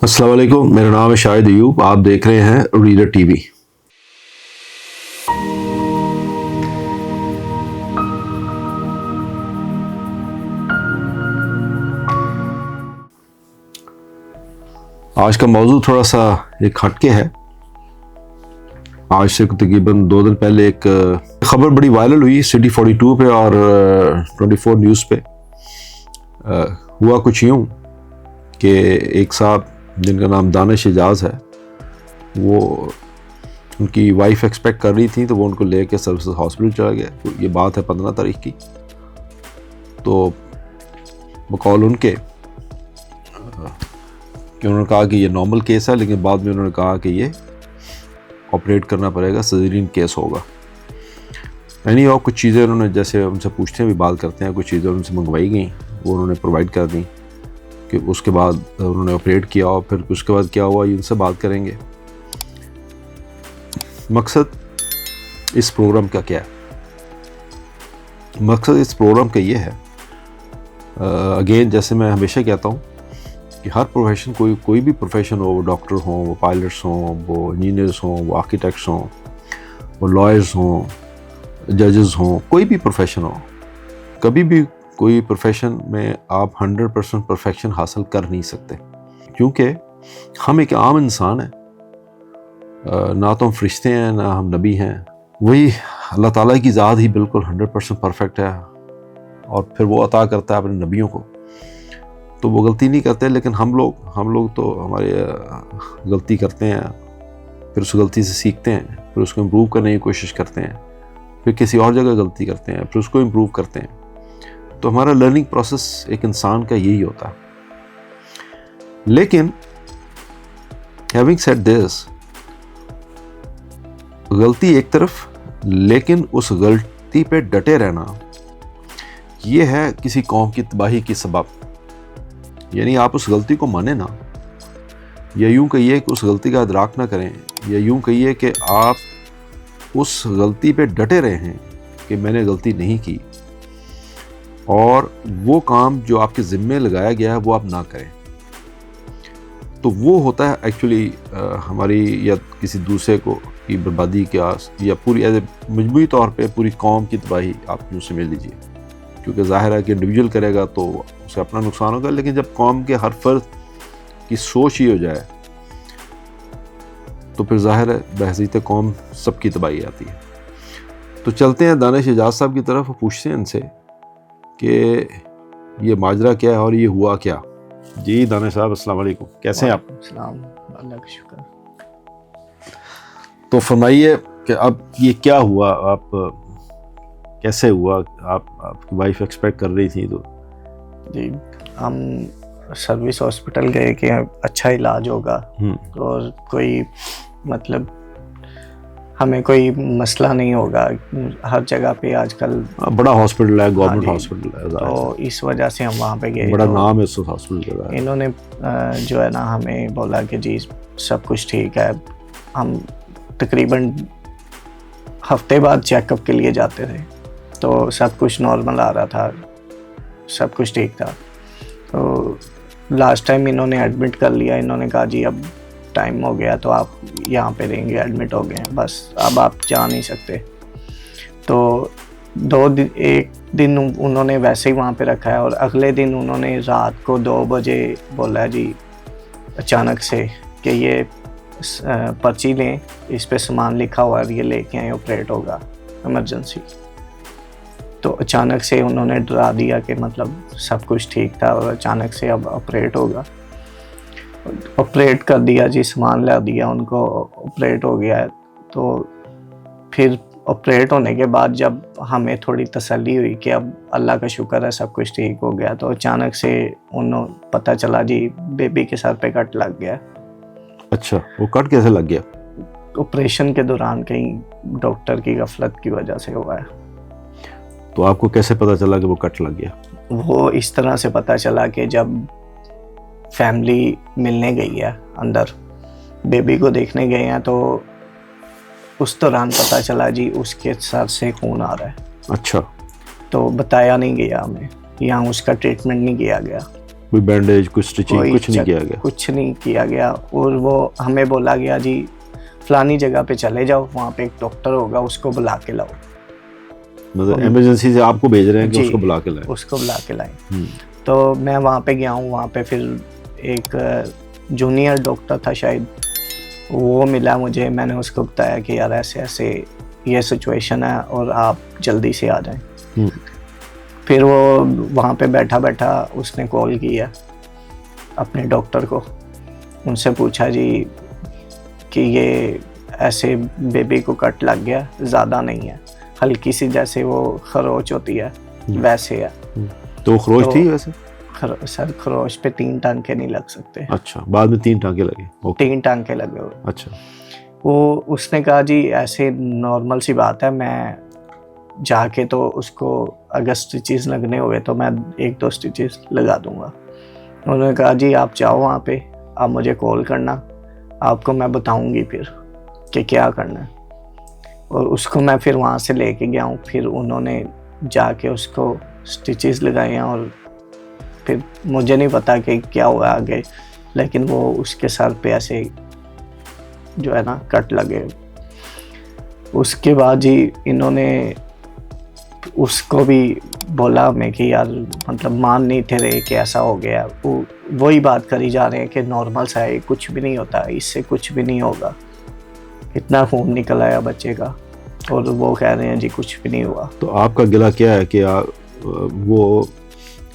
अस्सलाम वालेकुम, मेरा नाम है शाहिद अयूब। आप देख रहे हैं रीडर टीवी। आज का मौजू थोड़ा सा एक हटके है। आज से तकरीबन 2 दिन पहले एक खबर बड़ी वायरल हुई सिटी 42 पे और 24 न्यूज़ पे। हुआ कुछ यूँ कि एक साहब जिनका नाम दानिश एजाज है, वो उनकी वाइफ एक्सपेक्ट कर रही थी, तो वो उनको लेके सर्विसेज हॉस्पिटल चला गया। ये बात है 15 तारीख की। तो बकौल उनके कि उन्होंने कहा कि ये नॉर्मल केस है, लेकिन बाद में उन्होंने कहा कि ये ऑपरेट करना पड़ेगा, सिजेरियन केस होगा। यानी और कुछ चीज़ें उन्होंने, जैसे उनसे पूछते हैं भी बात करते हैं, कुछ चीज़ें उनसे मंगवाई गई, वो उन्होंने प्रोवाइड कर दी कि उसके बाद उन्होंने ऑपरेट किया। और फिर उसके बाद क्या हुआ, ये उनसे बात करेंगे। मकसद इस प्रोग्राम का क्या है? मकसद इस प्रोग्राम का ये है, अगेन जैसे मैं हमेशा कहता हूँ कि हर प्रोफेशन, कोई भी प्रोफेशन हो, वो डॉक्टर हों, वो पायलट्स हों, वो इंजीनियर्स हों, वो आर्किटेक्ट्स हों, वो लॉयर्स हों, जजेस हों, कोई भी प्रोफेशन हो, कभी भी कोई प्रोफेशन में आप 100% परफेक्शन हासिल कर नहीं सकते, क्योंकि हम एक आम इंसान हैं। ना तो हम फरिश्ते हैं, ना हम नबी हैं। वही अल्लाह ताला की ज़ात ही बिल्कुल 100% परफेक्ट है, और फिर वो अता करता है अपने नबियों को, तो वो गलती नहीं करते। लेकिन हम लोग तो हमारे गलती करते हैं, फिर उस गलती से सीखते हैं, फिर उसको इम्प्रूव करने की कोशिश करते हैं, फिर किसी और जगह गलती करते हैं, फिर उसको इम्प्रूव करते हैं। तो हमारा लर्निंग प्रोसेस एक इंसान का यही होता है। लेकिन हैविंग सेड दिस, गलती एक तरफ, लेकिन उस गलती पे डटे रहना, ये है किसी कौम की तबाही की सबब। यानी आप उस गलती को माने ना, या यूं कहिए कि उस गलती का इदराक ना करें, या यूं कहिए कि आप उस गलती पे डटे रहे हैं कि मैंने गलती नहीं की, और वो काम जो आपके ज़िम्मे लगाया गया है वो आप ना करें। तो वो होता है एक्चुअली हमारी या किसी दूसरे को की बर्बादी का, या पूरी एज ए मजमूई तौर पे पूरी कौम की तबाही आप यूँ समझ लीजिए। क्योंकि ज़ाहिर है कि इंडिविजुअल करेगा तो उसे अपना नुकसान होगा, लेकिन जब कौम के हर फर्द की सोच ही हो जाए तो फिर ज़ाहिर है बहसीत कौम सबकी तबाही आती है। तो चलते हैं दानिश एजाज साहब की तरफ, पूछते हैं इनसे कि ये माजरा क्या है और ये हुआ क्या। जी दानिश साहब, अस्सलाम वालेकुम, कैसे हैं आप? अल्लाह का शुक्र। तो फरमाइए कि अब ये क्या हुआ, आप कैसे हुआ? आपकी वाइफ एक्सपेक्ट कर रही थी, तो जी हम सर्विस हॉस्पिटल गए कि अच्छा इलाज होगा और कोई मतलब हमें कोई मसला नहीं होगा। हर जगह पे आजकल बड़ा हॉस्पिटल है, गवर्नमेंट हॉस्पिटल है, तो इस वजह से हम वहाँ पे गए। बड़ा तो नाम है उस हॉस्पिटल का। इन्होंने जो है ना हमें बोला कि जी सब कुछ ठीक है। हम तकरीबन हफ्ते बाद चेकअप के लिए जाते थे, तो सब कुछ नॉर्मल आ रहा था, सब कुछ ठीक था। तो लास्ट टाइम इन्होंने एडमिट कर लिया। इन्होंने कहा जी अब टाइम हो गया, तो आप यहाँ पे रहेंगे, एडमिट हो गए हैं, बस अब आप जा नहीं सकते। तो एक दिन उन्होंने वैसे ही वहाँ पे रखा है, और अगले दिन उन्होंने रात को 2 बजे बोला जी अचानक से कि ये पर्ची लें, इस पे सामान लिखा हुआ है, ये लेके आए, ऑपरेट होगा इमरजेंसी। तो अचानक से उन्होंने डरा दिया कि मतलब सब कुछ ठीक था और अचानक से अब ऑपरेट होगा। ऑपरेट कर दिया जी, सामान ला दिया उनको, ऑपरेट हो गया है। तो फिर ऑपरेट होने के बाद जब हमें थोड़ी तसल्ली हुई कि अब अल्लाह का शुक्र है सब कुछ ठीक हो गया, तो अचानक से उन्होंने पता चला जी बेबी के सर पे कट लग गया। अच्छा, वो कट कैसे लग गया? ऑपरेशन के दौरान कहीं डॉक्टर की गफलत की वजह से हुआ है। तो आपको कैसे पता चला कि वो कट लग गया? वो इस तरह से पता चला कि जब फैमिली मिलने गई है, अंदर बेबी को देखने गए हैं, तो उस दौरान पता चला जी उसके सर से खून आ रहा है। अच्छा। तो बताया नहीं गया हमें, यहाँ उसका ट्रीटमेंट नहीं किया गया। कोई बैंडेज, कुछ स्टिचिंग, कुछ नहीं किया गया? कुछ नहीं किया गया। और वो हमें बोला गया जी फलानी जगह पे चले जाओ, वहाँ पे एक डॉक्टर होगा, उसको बुला के लाओ। मतलब इमरजेंसी से आपको भेज रहे हैं कि उसको बुला के लाएं? उसको बुला के लाएं। तो मैं वहाँ पे गया हूँ। वहाँ पे फिर एक जूनियर डॉक्टर था शायद, वो मिला मुझे। मैंने उसको बताया कि यार ऐसे ऐसे ये सिचुएशन है और आप जल्दी से आ जाएं। फिर वो वहाँ पे बैठा बैठा उसने कॉल किया अपने डॉक्टर को, उनसे पूछा जी कि ये ऐसे बेबी को कट लग गया, ज़्यादा नहीं है, हल्की सी जैसे वो खरोच होती है वैसे है। तो खरोच थी वैसे? सर खरोच पे 3 टांके नहीं लग सकते। अच्छा, बाद में 3 टांके लगे? 3 टांके लगे हुए। अच्छा। वो उसने कहा जी ऐसे नॉर्मल सी बात है, मैं जाके तो उसको अगर स्टिचेस लगने हुए तो मैं 1-2 स्टिचेस लगा दूंगा। उन्होंने कहा जी आप जाओ वहाँ पे, आप मुझे कॉल करना, आपको मैं बताऊंगी फिर कि क्या करना है। और उसको मैं फिर वहाँ से लेके गया हूँ। फिर उन्होंने जाके उसको स्टिचेस लगाए हैं और फिर मुझे नहीं पता कि क्या हुआ आगे, लेकिन वो उसके सर पे ऐसे जो है ना कट लगे। उसके बाद जी इन्होंने उसको भी बोला मैं कि यार मतलब मान नहीं थे रहे कि ऐसा हो गया। वही बात करी जा रहे हैं कि नॉर्मल सा है, कुछ भी नहीं होता, इससे कुछ भी नहीं होगा। इतना खून निकल आया बच्चे का और वो कह रहे हैं जी कुछ भी नहीं हुआ। तो आपका गिला क्या है कि वो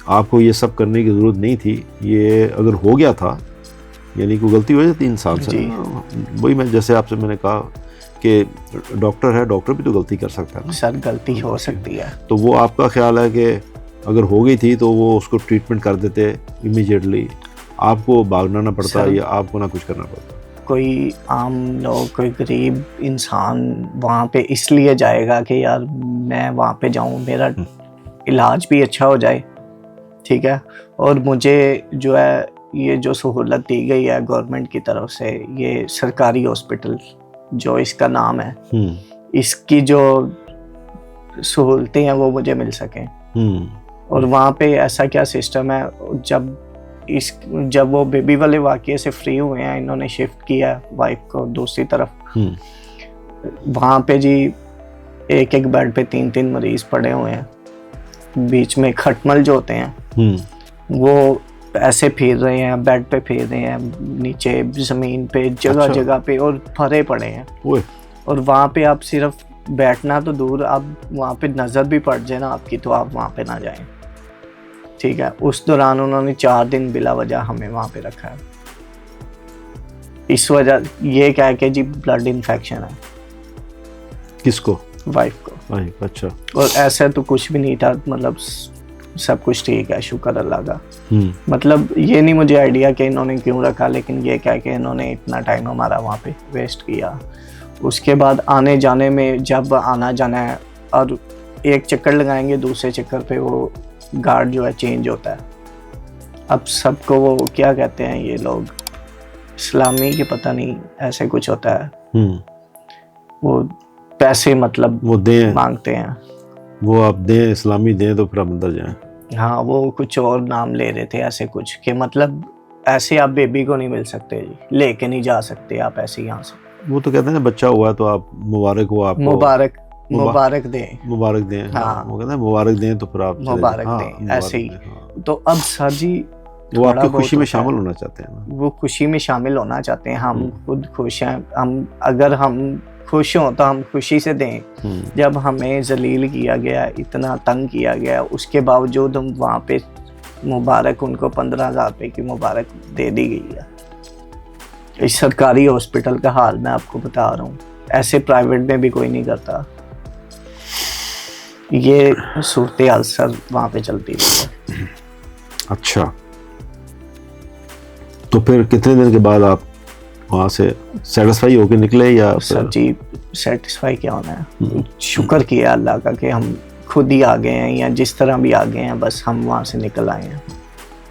आपको ये सब करने की ज़रूरत नहीं थी? ये अगर हो गया था यानी कोई गलती हो जाती इंसान से। वही मैं जैसे आपसे मैंने कहा कि डॉक्टर है, डॉक्टर भी तो गलती कर सकता है ना सर, गलती हो सकती है। तो वो आपका ख्याल है कि अगर हो गई थी तो वो उसको ट्रीटमेंट कर देते इमीडिएटली, आपको भागना ना पड़ता या आपको ना कुछ करना पड़ता? कोई आम लोग, कोई गरीब इंसान वहाँ पे इसलिए जाएगा कि यार मैं वहाँ पे जाऊँ, मेरा इलाज भी अच्छा हो जाए, ठीक है, और मुझे जो है ये जो सहूलत दी गई है गवर्नमेंट की तरफ से, ये सरकारी हॉस्पिटल जो इसका नाम है, इसकी जो सहूलतें हैं वो मुझे मिल सकें। और वहाँ पे ऐसा क्या सिस्टम है, जब वो बेबी वाले वाक़ये से फ्री हुए हैं, इन्होंने शिफ्ट किया वाइफ को दूसरी तरफ, वहाँ पे जी एक बेड पे 3-3 मरीज पड़े हुए हैं। बीच में खटमल जो होते हैं वो ऐसे फिर रहे हैं, बेड पे फिर रहे हैं, नीचे ज़मीन पे जगह जगह पे और भरे पड़े हैं। और वहाँ पे आप सिर्फ बैठना तो दूर, आप वहाँ पे नज़र भी पड़ जाए ना आपकी तो आप वहाँ पे ना जाएं, ठीक है। उस दौरान उन्होंने 4 दिन बिला वजह हमें वहाँ पे रखा है, इस वजह ये कह के जी ब्लड इन्फेक्शन है। किसको? वाइफ को। अच्छा। और ऐसा तो कुछ भी नहीं था, मतलब सब कुछ ठीक है, शुक्र अल्लाह का। मतलब ये नहीं मुझे आइडिया कि इन्होंने क्यों रखा, लेकिन ये कह के इन्होंने इतना टाइम हमारा वहाँ पे वेस्ट किया। उसके बाद आने जाने में, जब आना जाना है और एक चक्कर लगाएंगे, दूसरे चक्कर पे वो गार्ड जो है चेंज होता है। अब सबको वो क्या कहते हैं ये लोग, इस्लामी के पता नहीं ऐसे कुछ होता है, वो पैसे मतलब वो दें मांगते हैं, वो आप दें, इस्लामी दें तो फिर आप अंदर जाएं। हाँ, वो कुछ और नाम ले रहे थे ऐसे कुछ कि मतलब ऐसे आप बेबी को नहीं मिल सकते जी, लेके नहीं जा सकते आप ऐसे यहाँ से। वो तो कहते हैं ना बच्चा हुआ तो आप मुबारक हो, आपको मुबारक दें, मुबारक दें। हाँ, वो कहते हैं मुबारक दें तो फिर आप मुबारक दें, ऐसे ही। तो अब सर जी वो आपकी खुशी में शामिल होना चाहते हैं ना, वो खुशी में शामिल होना चाहते हैं। हम खुद खुश हैं, अगर हम खुश हों तो हम खुशी से दें। जब हमें जलील किया गया, इतना तंग किया गया, उसके बावजूद हम वहाँ पे मुबारक, उनको 15,000 रुपये की मुबारक दे दी गई है। इस सरकारी हॉस्पिटल का हाल मैं आपको बता रहा हूँ, ऐसे प्राइवेट में भी कोई नहीं करता। ये सूरत हाल सर वहाँ पे चलती है। अच्छा, तो फिर कितने दिन के बाद आप वहाँ से सेटिस्फाई होकर निकले? या सर जी सेटिस्फाई क्या होना है, शुक्र किया अल्लाह का कि हम खुद ही आ गए हैं, या जिस तरह भी आ गए हैं, बस हम वहाँ से निकल आए हैं।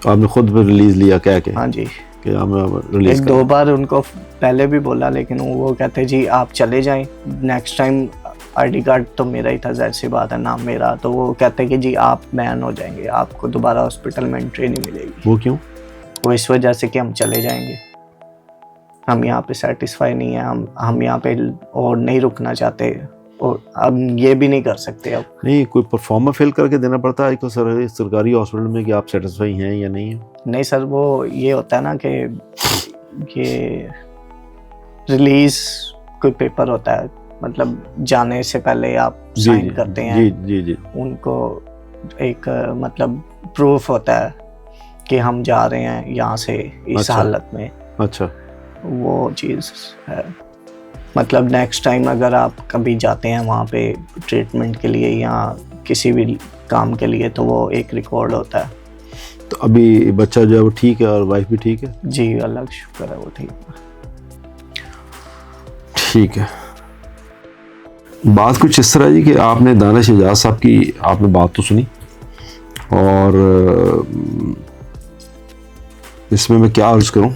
आपने खुद भी रिलीज लिया क्या के? हाँ जी, कि हम रिलीज 1-2 बार उनको पहले भी बोला, लेकिन वो कहते जी आप चले जाएं, नेक्स्ट टाइम आईडी कार्ड तो मेरा ही था, जाहिर सी बात है, नाम मेरा। तो वो कहते कि जी आप बैन हो जाएंगे, आपको दोबारा हॉस्पिटल में एंट्री नहीं मिलेगी। वो क्यों? वो इस वजह से कि हम चले जाएंगे, हम यहाँ पे सेटिस्फाई नहीं है, हम यहाँ पे और नहीं रुकना चाहते, और अब ये भी नहीं कर सकते। अब नहीं, कोई परफॉर्मा फिल करके देना पड़ता है आजकल सरकारी हॉस्पिटल में कि आप सेटिस्फाई हैं या नहीं है? नहीं सर, वो ये होता है ना कि ये रिलीज कोई पेपर होता है, मतलब जाने से पहले आप साइन करते हैं। जी जी जी। उनको एक मतलब प्रूफ होता है कि हम जा रहे हैं यहाँ से इस अच्छा। हालत में। अच्छा। वो चीज़ है। मतलब नेक्स्ट टाइम अगर आप कभी जाते हैं वहाँ पे ट्रीटमेंट के लिए या किसी भी काम के लिए, तो वो एक रिकॉर्ड होता है। तो अभी बच्चा जो है वो ठीक है और वाइफ भी ठीक है? जी अल्लाह का शुक्र है, वो ठीक है। ठीक है। बात कुछ इस तरह जी कि आपने दानिश एजाज साहब की आपने बात तो सुनी, और इसमें मैं क्या अर्ज करूं,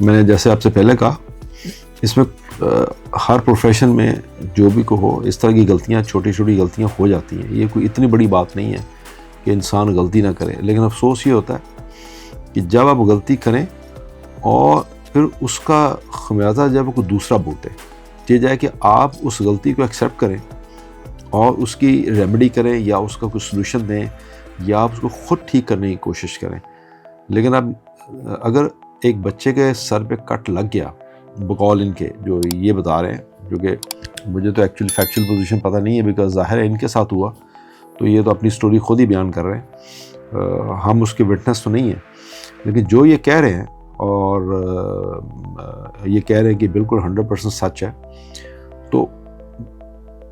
मैंने जैसे आपसे पहले कहा, इसमें हर प्रोफेशन में जो भी को हो, इस तरह की गलतियां, छोटी छोटी गलतियां हो जाती हैं। ये कोई इतनी बड़ी बात नहीं है कि इंसान गलती ना करे, लेकिन अफसोस ये होता है कि जब आप गलती करें और फिर उसका खमियाजा जब कोई दूसरा भुगते, ये जाए कि आप उस गलती को एक्सेप्ट करें और उसकी रेमेडी करें या उसका कोई सलूशन दें या आप उसको ख़ुद ठीक करने की कोशिश करें। लेकिन अब अगर एक बच्चे के सर पे कट लग गया, बकौल इनके जो ये बता रहे हैं, जो कि मुझे तो एक्चुअली फैक्चुअल पोजीशन पता नहीं है, बिकॉज ज़ाहिर है इनके साथ हुआ, तो ये तो अपनी स्टोरी खुद ही बयान कर रहे हैं, हम उसके विटनेस तो नहीं है। लेकिन जो ये कह रहे हैं और ये कह रहे हैं कि बिल्कुल 100% सच है, तो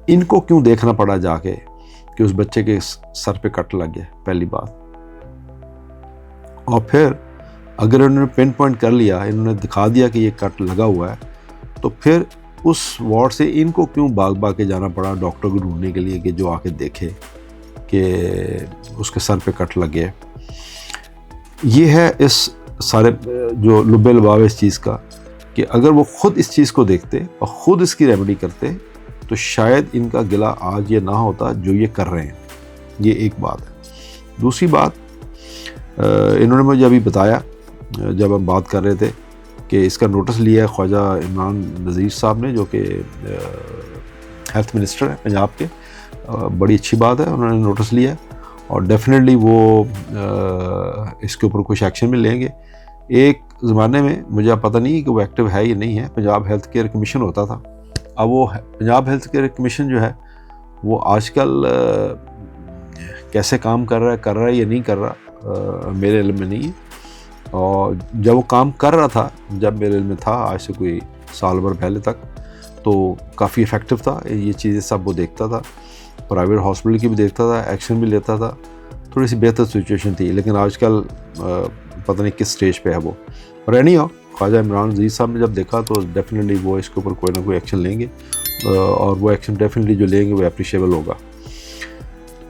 इनको क्यों देखना पड़ा जाके कि उस बच्चे के सर पे कट लग गया, पहली बात। और फिर अगर इन्होंने पिन पॉइंट कर लिया, इन्होंने दिखा दिया कि ये कट लगा हुआ है, तो फिर उस वार्ड से इनको क्यों भाग भाग के जाना पड़ा डॉक्टर को ढूंढने के लिए कि जो आके देखे कि उसके सर पे कट लग गया। ये है इस सारे जो लुबे लुभाव इस चीज़ का, कि अगर वो ख़ुद इस चीज़ को देखते और ख़ुद इसकी रेमेडी करते तो शायद इनका गिला आज ये ना होता जो ये कर रहे हैं। ये एक बात है। दूसरी बात, इन्होंने मुझे अभी बताया जब हम बात कर रहे थे कि इसका नोटिस लिया है ख्वाजा इमरान नज़ीर साहब ने, जो कि हेल्थ मिनिस्टर हैं पंजाब के। बड़ी अच्छी बात है, उन्होंने नोटिस लिया और डेफिनेटली वो इसके ऊपर कुछ एक्शन भी लेंगे। एक ज़माने में मुझे पता नहीं कि वो एक्टिव है या नहीं है, पंजाब हेल्थ केयर कमीशन होता था। अब वो पंजाब हेल्थ केयर कमीशन जो है वो आजकल कैसे काम कर रहा है या नहीं कर रहा, मेरे इल्म में नहीं है। और जब वो काम कर रहा था, जब मेरे इल्म में था, आज से कोई साल भर पहले तक, तो काफ़ी इफ़ेक्टिव था। ये चीज़ें सब वो देखता था, प्राइवेट हॉस्पिटल की भी देखता था, एक्शन भी लेता था, थोड़ी सी बेहतर सिचुएशन थी। लेकिन आजकल पता नहीं किस स्टेज पे है वो। और एनी हाउ, ख्वाजा इमरान नज़ीर साहब ने जब देखा तो डेफिनेटली वो इसके ऊपर कोई ना कोई एक्शन लेंगे, और वो एक्शन डेफिनेटली जो लेंगे वो अप्रिशिएबल होगा।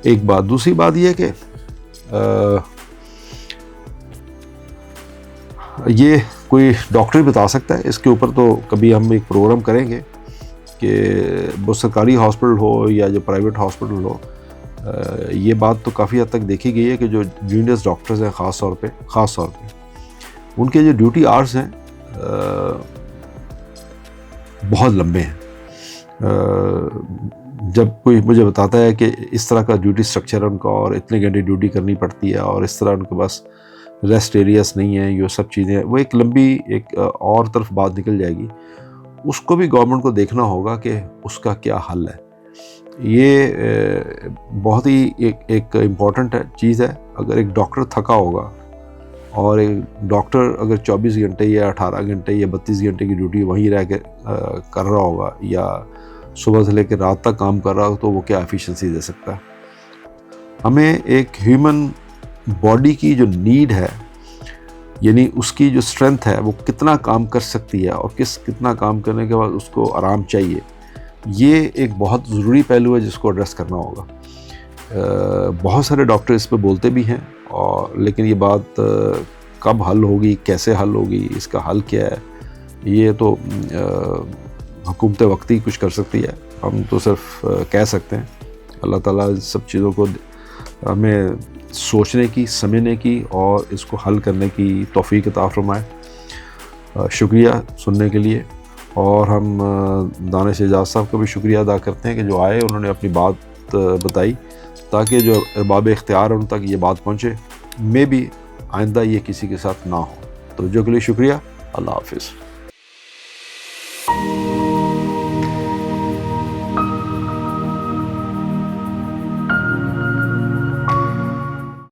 एक बात। दूसरी बात ये है कि ये कोई डॉक्टर ही बता सकता है इसके ऊपर, तो कभी हम एक प्रोग्राम करेंगे कि वो सरकारी हॉस्पिटल हो या जो प्राइवेट हॉस्पिटल हो, ये बात तो काफ़ी हद तक देखी गई है कि जो जूनियर डॉक्टर्स हैं ख़ास तौर पे उनके जो ड्यूटी आवर्स हैं बहुत लंबे हैं। जब कोई मुझे बताता है कि इस तरह का ड्यूटी स्ट्रक्चर है उनका और इतने घंटे ड्यूटी करनी पड़ती है और इस तरह उनके पास रेस्ट एरियास नहीं है, ये सब चीज़ें, वो एक लंबी एक और तरफ बात निकल जाएगी। उसको भी गवर्नमेंट को देखना होगा कि उसका क्या हल है। ये बहुत ही एक इम्पॉर्टेंट चीज़ है। अगर एक डॉक्टर थका होगा और एक डॉक्टर अगर 24 घंटे या 18 घंटे या 32 घंटे की ड्यूटी वहीं रह के कर रहा होगा या सुबह से लेकर रात तक काम कर रहा हो, तो वो क्या एफिशिएंसी दे सकता है। हमें एक ह्यूमन बॉडी की जो नीड है, यानी उसकी जो स्ट्रेंथ है, वो कितना काम कर सकती है और कितना काम करने के बाद उसको आराम चाहिए, ये एक बहुत ज़रूरी पहलू है जिसको एड्रेस करना होगा। बहुत सारे डॉक्टर इस पे बोलते भी हैं, और लेकिन ये बात कब हल होगी, कैसे हल होगी, इसका हल क्या है, ये तो हुकूमत वक्ती कुछ कर सकती है। हम तो सिर्फ कह सकते हैं अल्लाह ताला इस सब चीज़ों को हमें सोचने की, समझने की और इसको हल करने की तौफीक अता फरमाए। शुक्रिया सुनने के लिए। और हम दानिश एजाज साहब का भी शुक्रिया अदा करते हैं कि जो आए, उन्होंने अपनी बात बताई ताकि जो अरबाब इख्तियार उन तक ये बात पहुँचे। मे भी आइंदा ये किसी के साथ ना हो। तो जो के लिए शुक्रिया। अल्लाह हाफिज़।